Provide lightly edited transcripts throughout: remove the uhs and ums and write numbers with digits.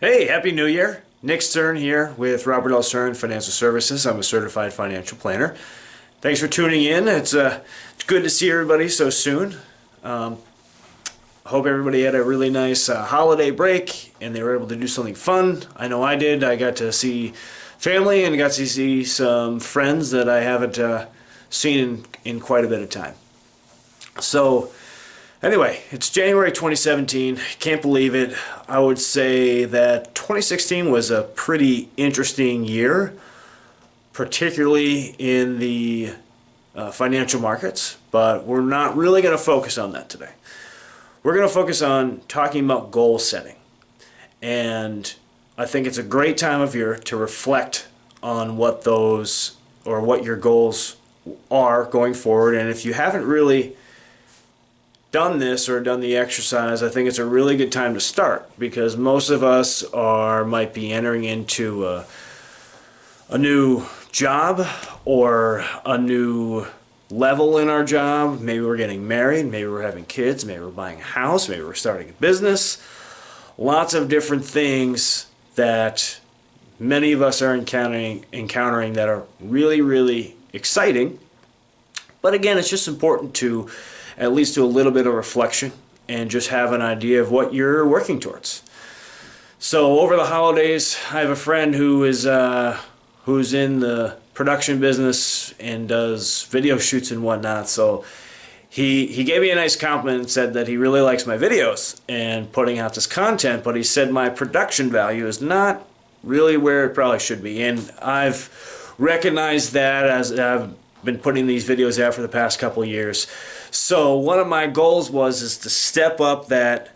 Hey, Happy New Year. Nick Stern here with Robert L. Stern Financial Services. I'm a certified financial planner. Thanks for tuning in. It's good to see everybody so soon. Hope everybody had a really nice holiday break and they were able to do something fun. I know I did. I got to see family and got to see some friends that I haven't seen in quite a bit of time. So, anyway, it's January 2017. Can't believe it. I would say that 2016 was a pretty interesting year, particularly in the financial markets, but we're not really going to focus on that today. We're going to focus on talking about goal setting. And I think it's a great time of year to reflect on what those or what your goals are going forward. And if you haven't really done this or done the exercise, I think it's a really good time to start, because most of us might be entering into a new job or a new level in our job. Maybe we're getting married, maybe we're having kids, maybe we're buying a house, maybe we're starting a business. Lots of different things that many of us are encountering that are really, really exciting. But again, it's just important to at least do a little bit of reflection and just have an idea of what you're working towards. So over the holidays, I have a friend who's in the production business and does video shoots and whatnot. So he gave me a nice compliment and said that he really likes my videos and putting out this content, but he said my production value is not really where it probably should be. And I've recognized that as I've been putting these videos out for the past couple of years. So one of my goals is to step up that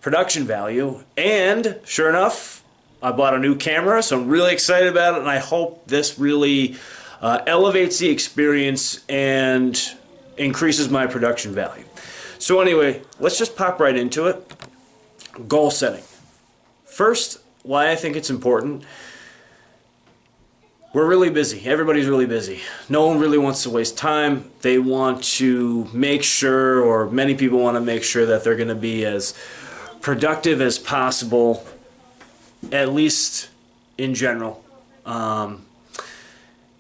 production value, and sure enough, I bought a new camera, so I'm really excited about it, and I hope this really elevates the experience and increases my production value. So anyway, let's just pop right into it. Goal setting. First, why I think it's important. We're really busy. Everybody's really busy. No one really wants to waste time. They want to make sure, or many people want to make sure, that they're going to be as productive as possible, at least in general. And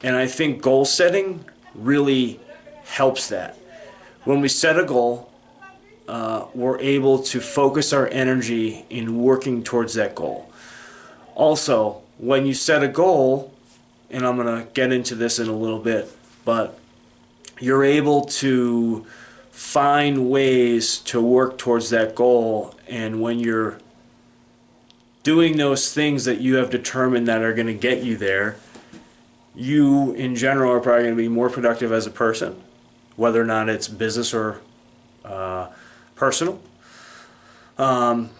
I think goal setting really helps that. When we set a goal, we're able to focus our energy in working towards that goal. Also, when you set a goal, and I'm going to get into this in a little bit, but you're able to find ways to work towards that goal, and when you're doing those things that you have determined that are going to get you there, you in general are probably going to be more productive as a person, whether or not it's business or personal. And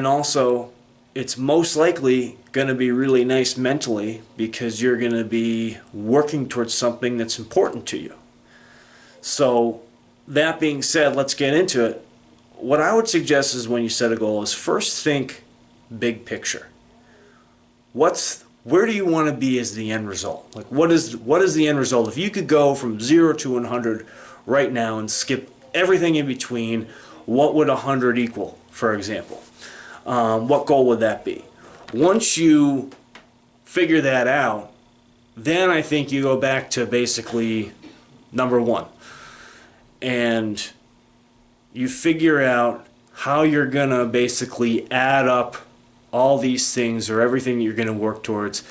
also, it's most likely going to be really nice mentally, because you're going to be working towards something that's important to you. So that being said, let's get into it. What I would suggest is, when you set a goal, is first think big picture. Where do you want to be as the end result? Like, what is the end result? If you could go from 0 to 100 right now and skip everything in between, what would 100 equal, for example? What goal would that be? Once you figure that out, then I think you go back to basically number one. And you figure out how you're going to basically add up all these things, or everything you're going to work towards,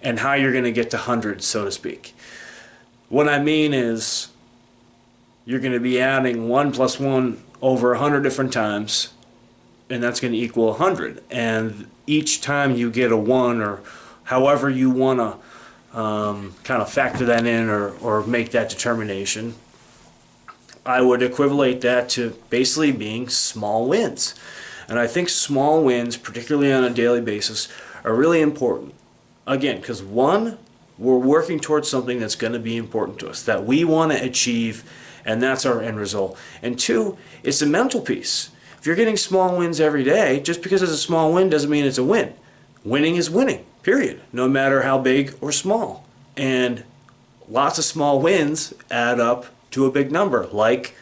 and how you're going to get to 100, so to speak. What I mean is, you're going to be adding 1 plus 1 over 100 different times, and that's going to equal 100. And each time you get a 1, or however you want to kind of factor that in, or make that determination, I would equivalent that to basically being small wins. And I think small wins, particularly on a daily basis, are really important. Again, because one, we're working towards something that's going to be important to us, that we want to achieve, and that's our end result. And two, it's a mental piece. If you're getting small wins every day, just because it's a small win doesn't mean it's a win. Winning is winning, period, no matter how big or small. And lots of small wins add up to a big number, like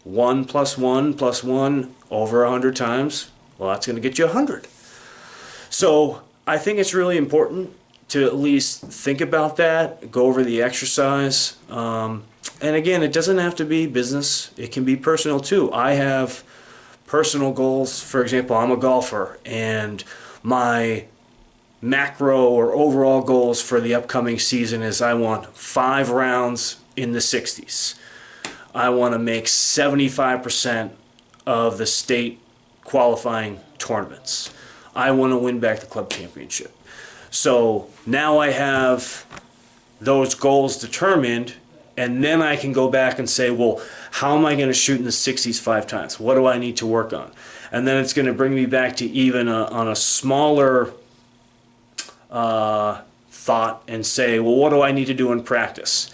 1 plus 1 plus 1 over 100 times. Well, that's going to get you 100. So I think it's really important to at least think about that, go over the exercise. And again, it doesn't have to be business. It can be personal too. I have personal goals. For example, I'm a golfer, and my macro or overall goals for the upcoming season is I want 5 rounds in the 60s. I want to make 75% of the state qualifying tournaments. I want to win back the club championship. So now I have those goals determined, and then I can go back and say, well, how am I going to shoot in the 60s 5 times? What do I need to work on? And then it's going to bring me back to even on a smaller thought and say, well, what do I need to do in practice?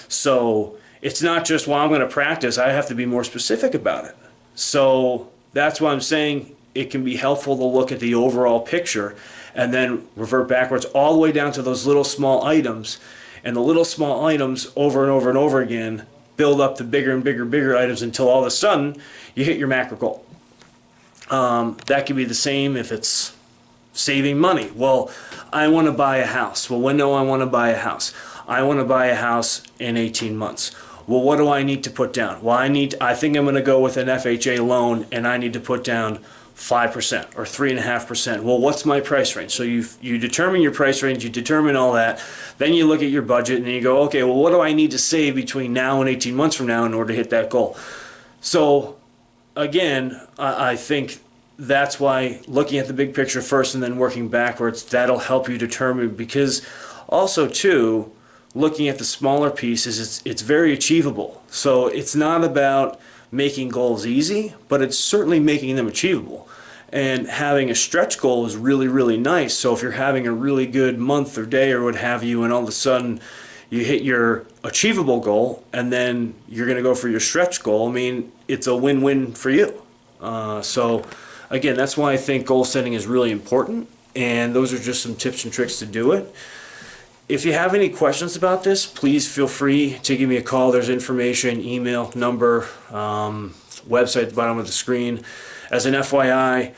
So it's not just, well, I'm going to practice. I have to be more specific about it. So that's why I'm saying it can be helpful to look at the overall picture and then revert backwards all the way down to those little small items. And the little small items over and over and over again build up the bigger and bigger items until all of a sudden you hit your macro goal. That could be the same if it's saving money. Well, I want to buy a house. Well, when do I want to buy a house? I want to buy a house in 18 months. Well, what do I need to put down? Well, I think I'm going to go with an FHA loan, and I need to put down 5% or 3.5%. Well, what's my price range? So you determine your price range, you determine all that, then you look at your budget and you go, okay, well, what do I need to save between now and 18 months from now in order to hit that goal? So again, I think that's why looking at the big picture first and then working backwards, that'll help you determine, because also too, looking at the smaller pieces, it's very achievable. So it's not about making goals easy, but it's certainly making them achievable. And having a stretch goal is really, really nice. So if you're having a really good month or day or what have you, and all of a sudden you hit your achievable goal and then you're going to go for your stretch goal, I mean, it's a win-win for you. So again, that's why I think goal setting is really important, and those are just some tips and tricks to do it. If you have any questions about this, please feel free to give me a call. There's information, email, number, website at the bottom of the screen. As an FYI,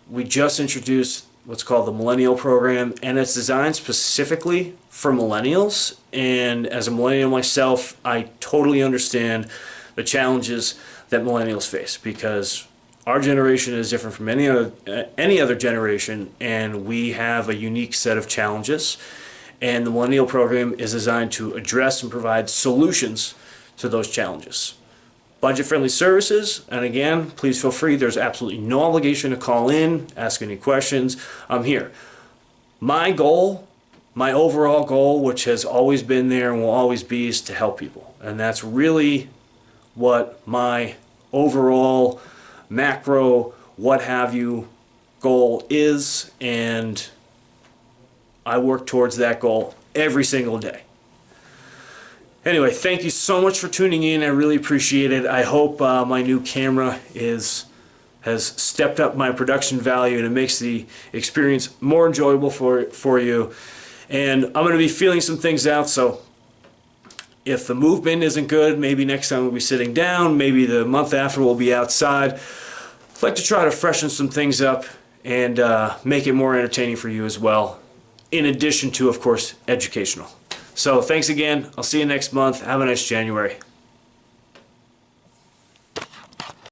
we just introduced what's called the Millennial Program, and it's designed specifically for millennials. And as a millennial myself, I totally understand the challenges that millennials face, because our generation is different from any other generation, and we have a unique set of challenges. And the Millennial Program is designed to address and provide solutions to those challenges. Budget-friendly services, and again, please feel free. There's absolutely no obligation to call in, ask any questions. I'm here. My goal, my overall goal, which has always been there and will always be, is to help people. And that's really what my overall macro, what have you, goal is, and I work towards that goal every single day. Anyway, thank you so much for tuning in. I really appreciate it. I hope my new camera has stepped up my production value, and it makes the experience more enjoyable for you. And I'm going to be feeling some things out, so if the movement isn't good, maybe next time we'll be sitting down, maybe the month after we'll be outside. I'd like to try to freshen some things up and make it more entertaining for you as well, in addition to, of course, educational. So thanks again. I'll see you next month. Have a nice January.